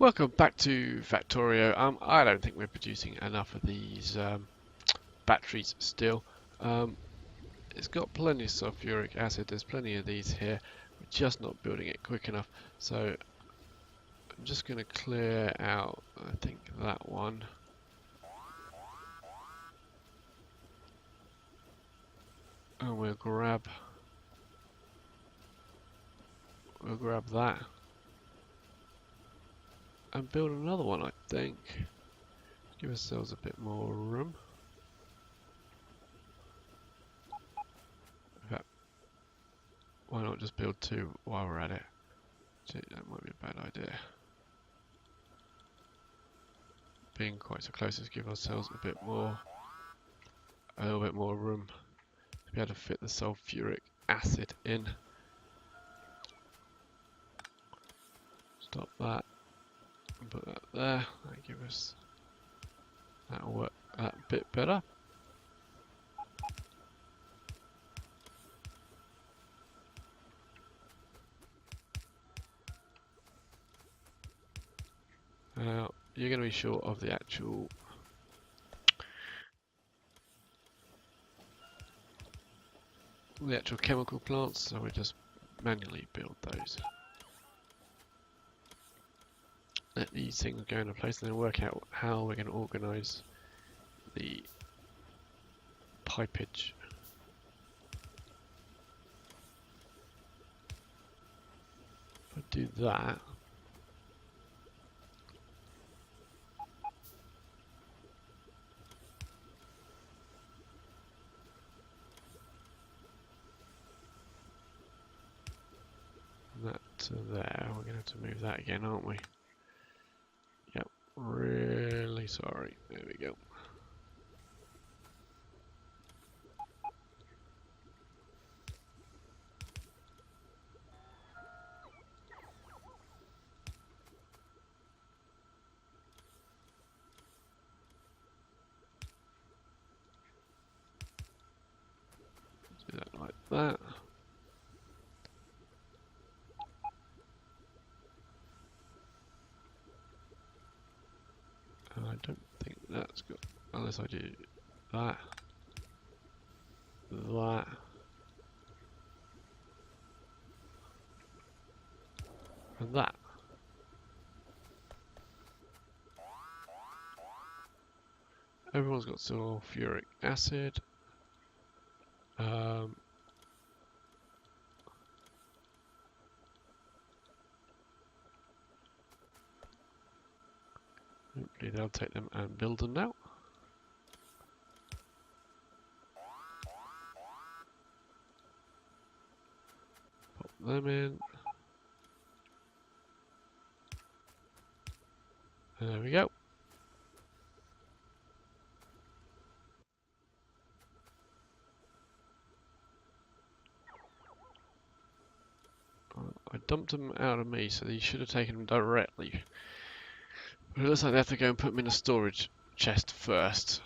Welcome back to Factorio. I don't think we're producing enough of these batteries still. Um, it's got plenty of sulfuric acid. There's plenty of these here. We're just not building it quick enough. So I'm just going to clear out, I think, that one. And we'll grab that and build another one, I think. Give ourselves a bit more room. In fact, why not just build two while we're at it? Gee, that might be a bad idea. Being quite so close, let's give ourselves a little bit more room to be able to fit the sulfuric acid in. Stop that and put that there. That'll give us, that'll work that bit better. Now you're going to be short of the actual chemical plants, so we just manually build those. Let these things go into place and then work out how we're going to organise the pipage. If I do that, that to there, we're going to have to move that again, aren't we? Yep, really sorry. There we go. Do that like that. And I don't think that's got, unless I do that, that, and that. Everyone's got sulfuric acid. Hopefully they'll take them and build them now. Pop them in. And there we go. I dumped them out of me, so they should have taken them directly. But it looks like they have to go and put them in a storage chest first.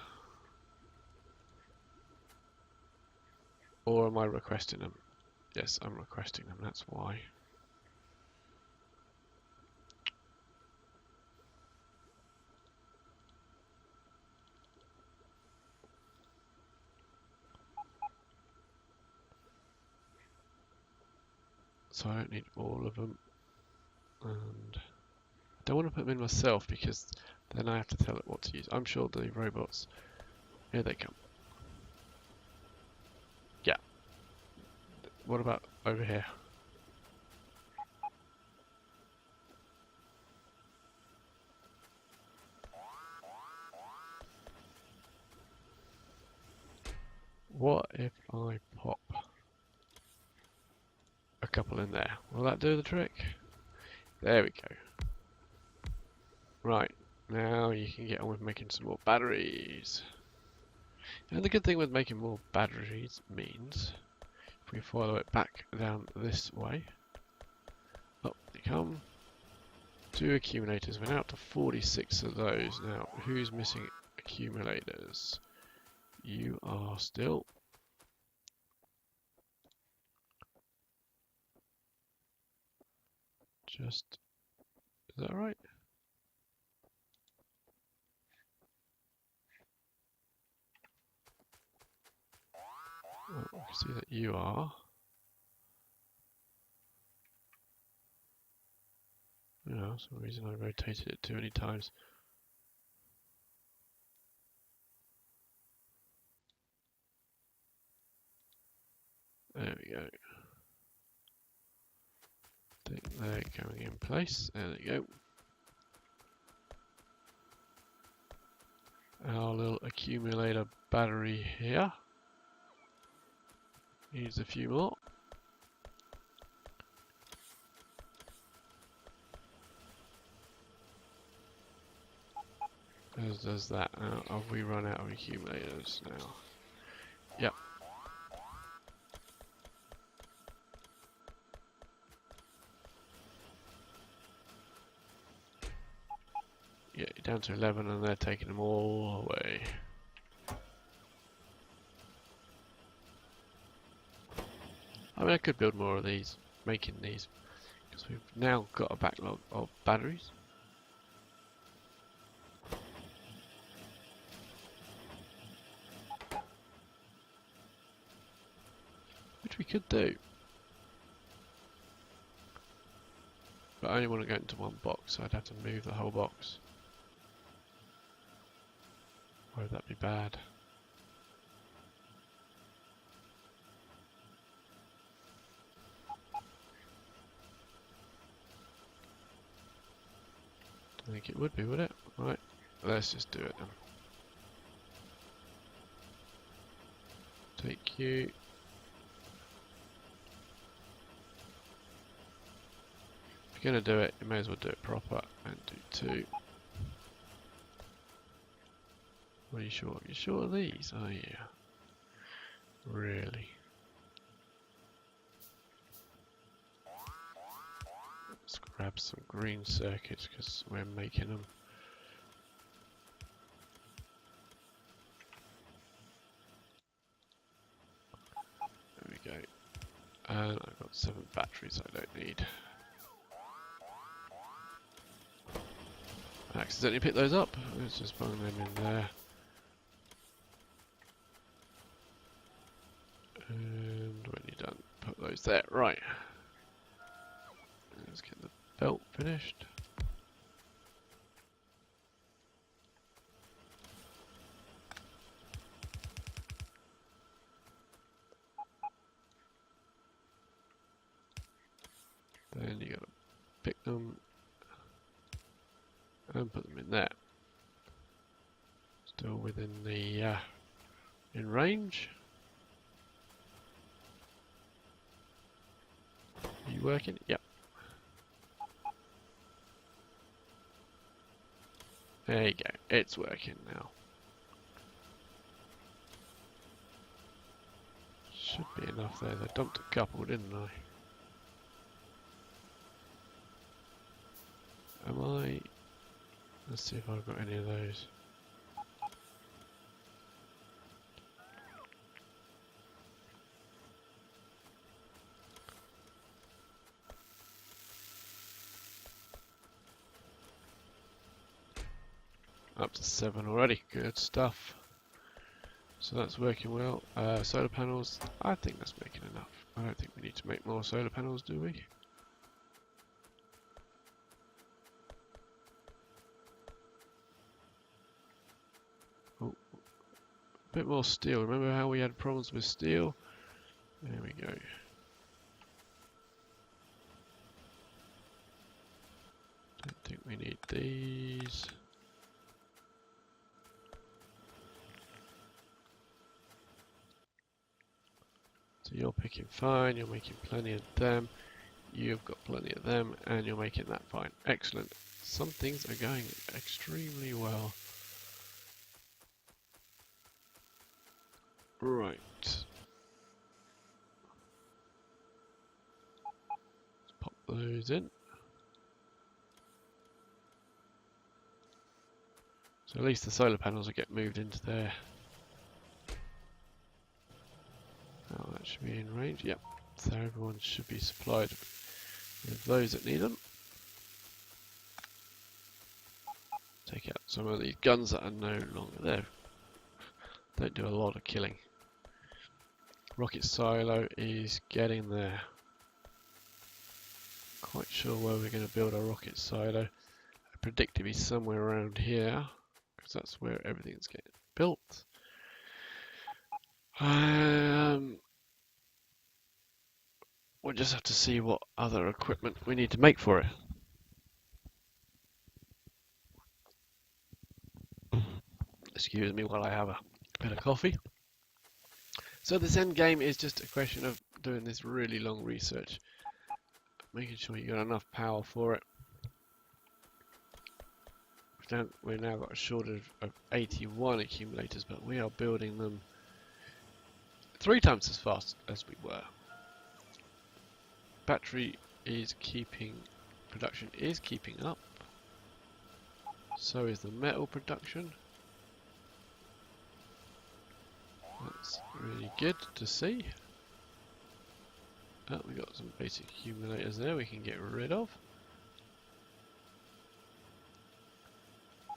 Or am I requesting them? Yes, I'm requesting them, that's why. So I don't need all of them. And I don't want to put them in myself because then I have to tell it what to use. I'm sure the robots, here they come. Yeah. What about over here? What if I pop a couple in there? Will that do the trick? There we go. Right, now you can get on with making some more batteries. And the good thing with making more batteries means, if we follow it back down this way, up they come. 2 accumulators, we're now up to 46 of those. Now, who's missing accumulators? You are still. Just, is that right? can see that you are. Yeah, for some reason I rotated it too many times. There we go. I think they're going in place. There we go. Our little accumulator battery here needs a few more. As does that. Have we run out of accumulators now? Yep. Yeah, you're down to 11 and they're taking them all away. I mean, I could build more of these, making these, because we've now got a backlog of batteries. Which we could do. But I only want to go into one box, so I'd have to move the whole box. Why would that be bad? I think it would be, would it? Right, let's just do it then. Take you. If you're going to do it, you may as well do it proper and do 2. Are you sure? Are you sure of these? Oh yeah. Really? Let's grab some green circuits because we're making them. There we go. And I've got 7 batteries I don't need. I accidentally picked those up. Let's just bung them in there. And when you're done, put those there. Right. Let's get the belt finished. Then you gotta pick them and put them in there. Still within the in range. Are you working? Yep. There you go. It's working now. Should be enough there. I dumped a couple, didn't I? Am I? Let's see if I've got any of those. Up to 7 already. Good stuff. So that's working well. Solar panels. I think that's making enough. I don't think we need to make more solar panels, do we? Bit more steel. Remember how we had problems with steel? There we go. Don't think we need these. So you're picking fine, you're making plenty of them, you've got plenty of them, and you're making that fine. Excellent. Some things are going extremely well. Right. Let's pop those in. So at least the solar panels will get moved into there. Oh, that should be in range. Yep. So everyone should be supplied with those that need them. Take out some of these guns that are no longer there. Don't do a lot of killing. Rocket silo is getting there. Quite sure where we're going to build our rocket silo. I predict to be somewhere around here, because that's where everything's getting built. We'll just have to see what other equipment we need to make for it. Excuse me while I have a bit of coffee. So this end game is just a question of doing this really long research, making sure you got enough power for it. We've now got a shortage of 81 accumulators, but we are building them 3 times as fast as we were. Production is keeping up. So is the metal production. That's really good to see. Oh, we got some basic accumulators there we can get rid of.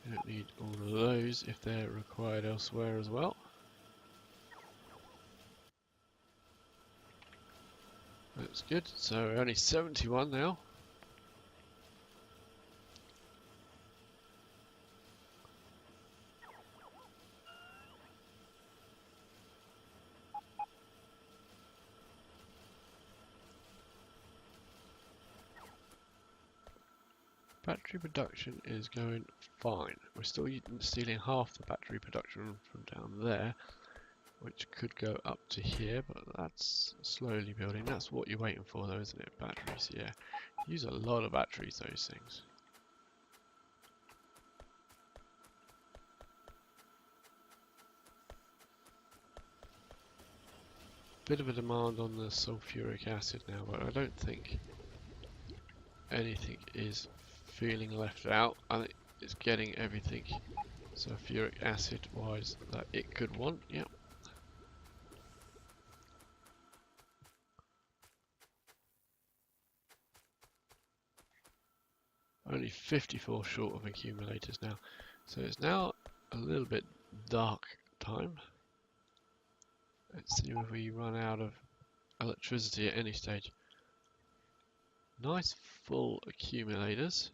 We don't need all of those if they're required elsewhere as well. That's good. So we're only 71 now. Battery production is going fine. We're still stealing half the battery production from down there, which could go up to here, but that's slowly building. That's what you're waiting for though, isn't it? Batteries, yeah. Use a lot of batteries, those things. Bit of a demand on the sulfuric acid now, but I don't think anything is feeling left out. I think it's getting everything sulfuric acid wise that it could want. Yep. Only 54 short of accumulators now. So it's now a little bit dark time. Let's see if we run out of electricity at any stage. Nice full accumulators.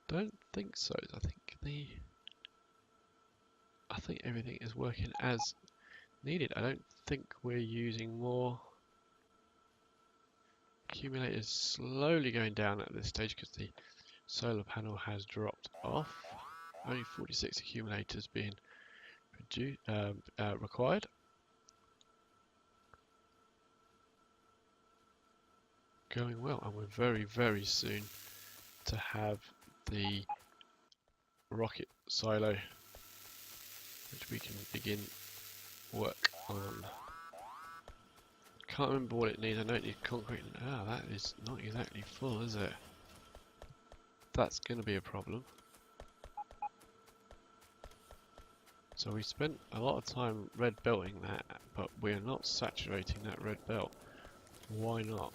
Don't think so. I think everything is working as needed. I don't think we're using more accumulators. Slowly going down at this stage because the solar panel has dropped off. Only 46 accumulators being required. Going well, and we're very, very soon to have the rocket silo, which we can begin work on. Can't remember what it needs. I know it needs concrete. Ah, that is not exactly full, is it? That's going to be a problem. So we spent a lot of time red belting that, but we're not saturating that red belt. Why not?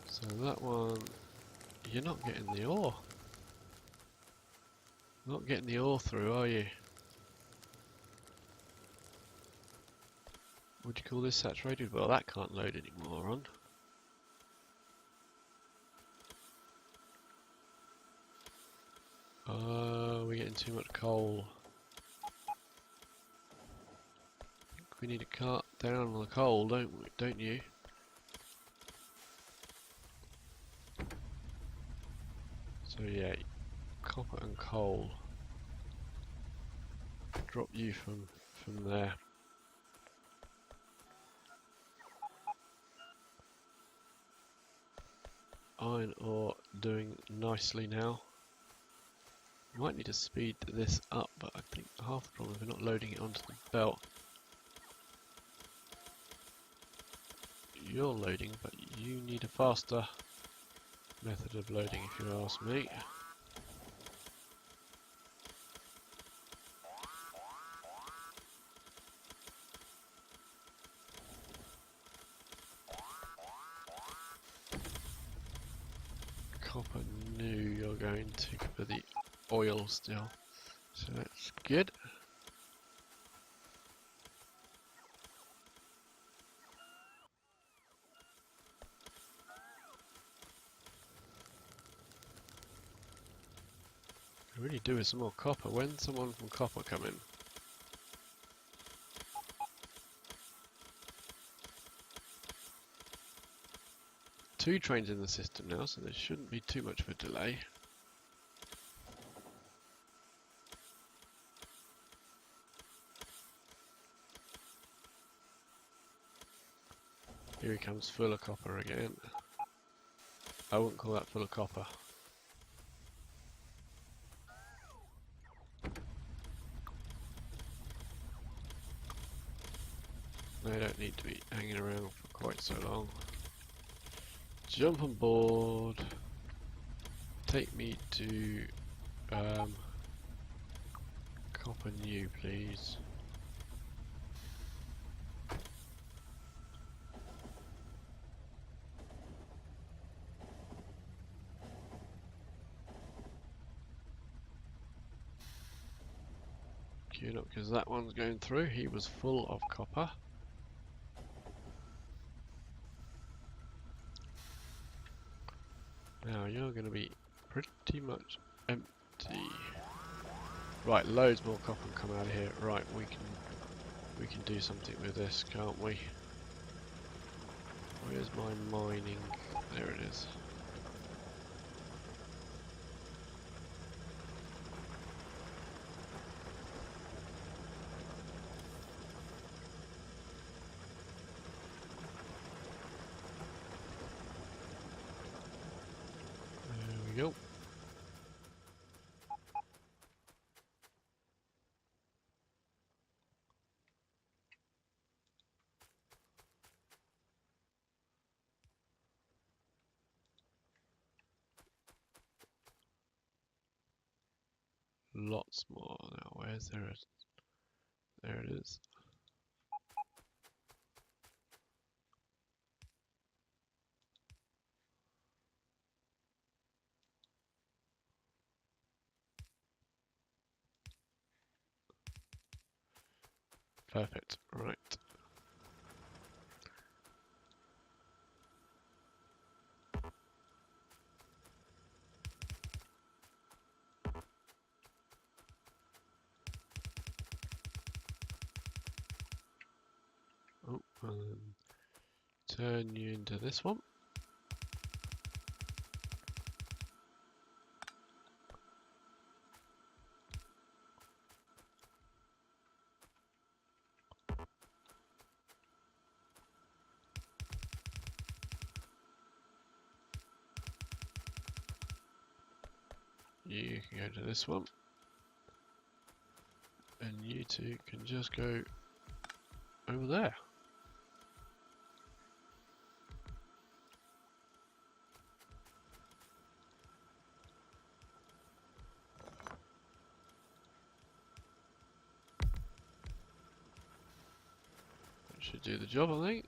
So that one, you're not getting the ore. Not getting the ore through, are you? Would you call this saturated? Well, that can't load anymore on. We're getting too much coal. I think we need to cut down on the coal, don't you? So yeah, copper and coal. Drop you from there. Iron ore doing nicely now. Might need to speed this up, but I think half the problem is we're not loading it onto the belt. You're loading, but you need a faster method of loading if you ask me. knew you're going to for the oil still. So that's good. I really do with some more copper. When's someone from copper come in? Two trains in the system now, so there shouldn't be too much of a delay. Here he comes, full of copper again. I wouldn't call that full of copper. They don't need to be hanging around for quite so long. Jump on board. Take me to Copper New, please. Queued up because that one's going through. He was full of copper. Now you're going to be pretty much empty. Right, loads more copper come out of here. Right, we can do something with this, can't we? Where's my mining? There it is. There we go. Lots more now. Where's there? There it is. Perfect. Right. Oh, turn you into this one. You can go to this one. And you two can just go over there. That should do the job, I think.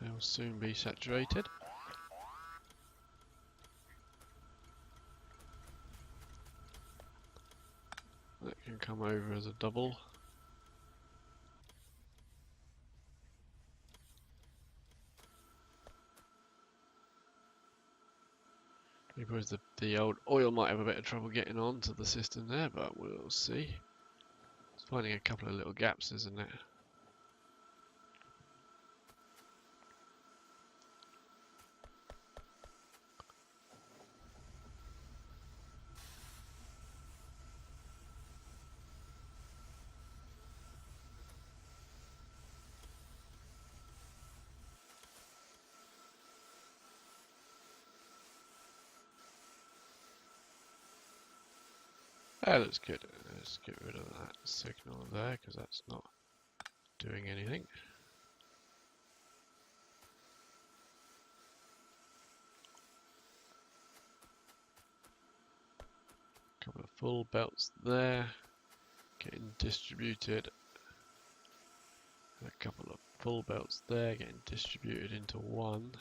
They'll soon be saturated. That can come over as a double. I suppose the old oil might have a bit of trouble getting onto the system there, but we'll see. It's finding a couple of little gaps, isn't it? That looks good. Let's get rid of that signal there because that's not doing anything. Couple of full belts there, getting distributed. And a couple of full belts there getting distributed into one.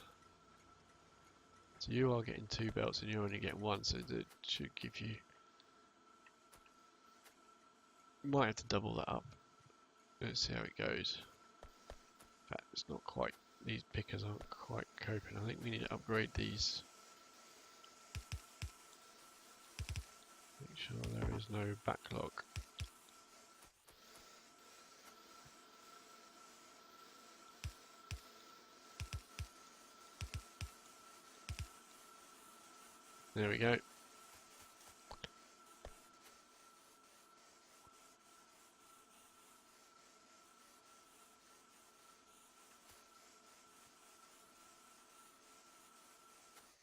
So you are getting 2 belts and you're only getting 1, so that should give you... Might have to double that up. Let's see how it goes. In fact, it's not quite... These pickers aren't quite coping. I think we need to upgrade these. Make sure there is no backlog. There we go.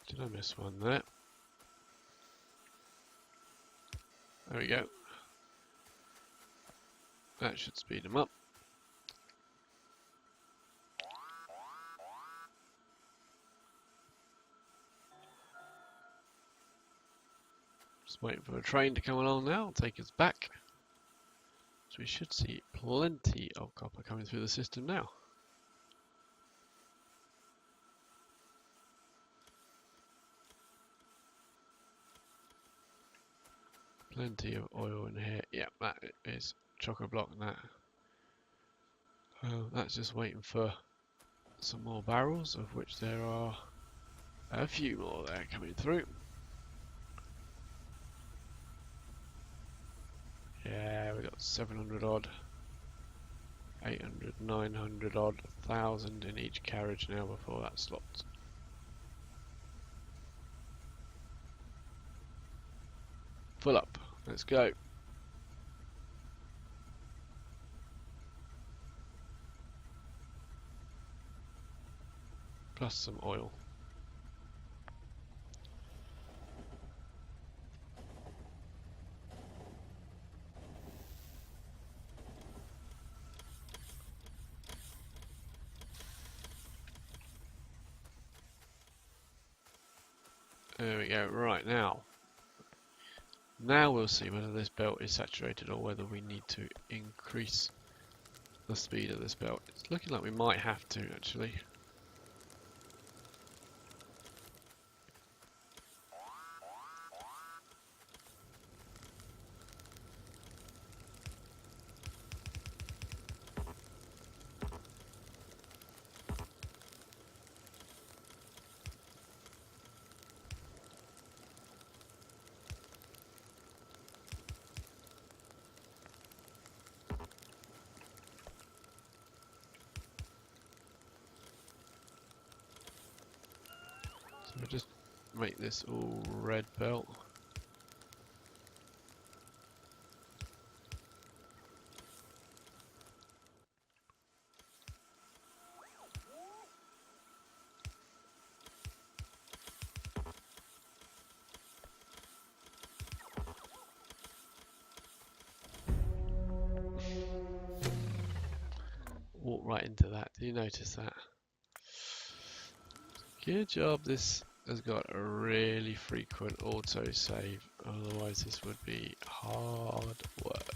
Did I miss one there? There we go. That should speed them up. Just waiting for a train to come along now, take us back. So we should see plenty of copper coming through the system now. Plenty of oil in here. Yeah, that is chock-a-block that. That's just waiting for some more barrels, of which there are a few more there coming through. Yeah, we got 700 odd, 800, 900 odd, 1,000 in each carriage now before that slots. Full up, let's go. Plus some oil. There we go, right now. Now we'll see whether this belt is saturated or whether we need to increase the speed of this belt. It's looking like we might have to actually. So we'll just make this all red belt. Walk right into that. Do you notice that? Good job. This has got a really frequent autosave. Otherwise, this would be hard work.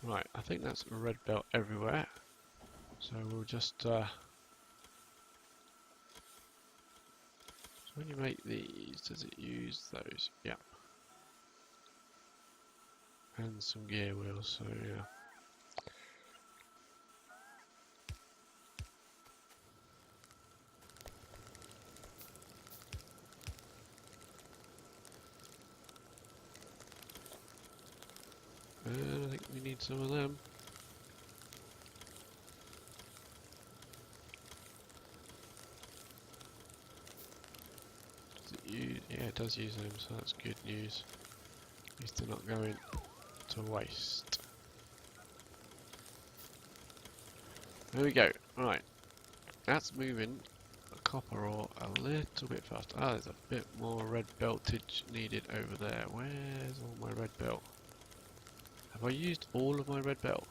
Right, I think that's a red belt everywhere. So we'll just so when you make these, does it use those? Yeah. And some gear wheels, so yeah. And I think we need some of them. Does it use? Yeah, it does use them, so that's good news. At least they're not going to waste. There we go. Right, that's moving the copper ore a little bit faster. Ah, there's a bit more red beltage needed over there. Where's all my red belt? Have I used all of my red belt?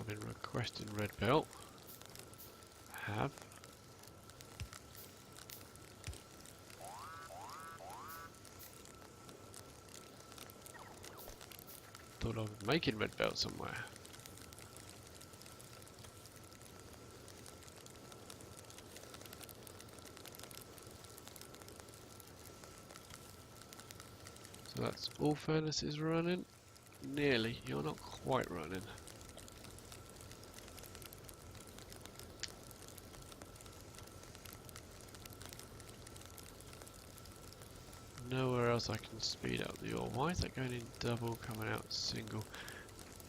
I've been requesting red belt. Have. Thought I was making red belt somewhere. So that's all furnaces running. Nearly. You're not quite running. Nowhere else I can speed up the ore. Why is that going in double, coming out single?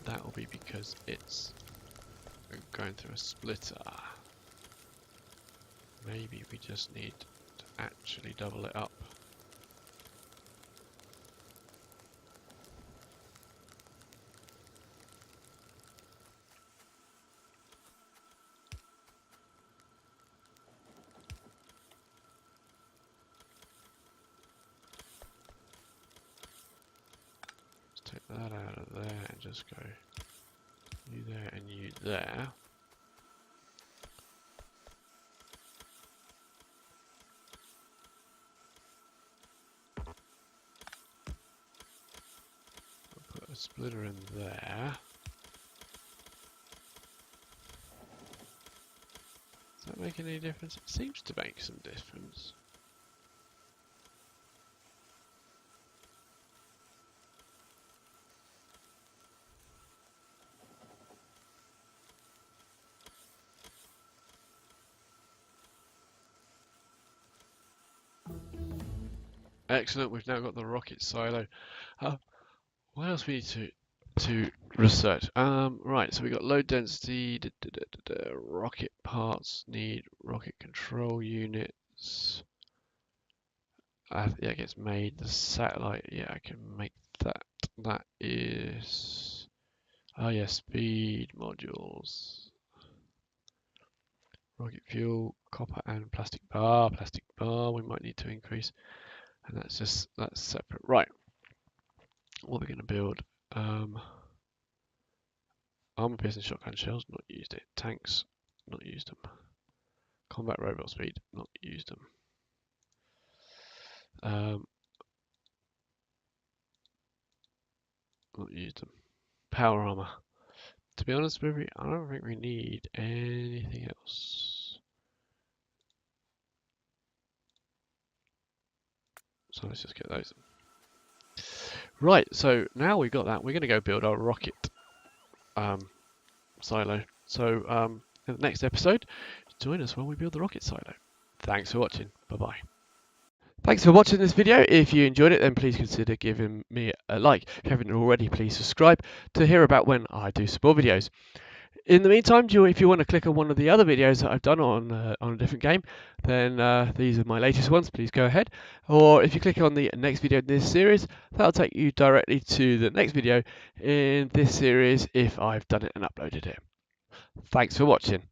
That will be because it's going through a splitter. Maybe we just need to actually double it up. Let's take that out of there and just go you there and you there. Put a splitter in there. Does that make any difference? It seems to make some difference. Excellent, we've now got the rocket silo. What else we need to research? Right, so we got low density, rocket parts need rocket control units. Yeah, it gets made. The satellite, yeah, I can make that. That is, oh yeah, speed modules. Rocket fuel, copper and plastic bar. Plastic bar we might need to increase. And that's separate. Right. What we're going to build. Armor piercing shotgun shells, not used it. Tanks, not used them. Combat robot speed, not used them. Not used them. Power armor. To be honest with you, I don't think we need anything else. So let's just get those. Right, so now we've got that, we're going to go build our rocket silo. So in the next episode, join us when we build the rocket silo. Thanks for watching. Bye-bye. Thanks for watching this video. If you enjoyed it, then please consider giving me a like. If you haven't already, please subscribe to hear about when I do some more videos. In the meantime, if you want to click on one of the other videos that I've done on a different game, then these are my latest ones. Please go ahead. Or if you click on the next video in this series, that'll take you directly to the next video in this series if I've done it and uploaded it. Thanks for watching.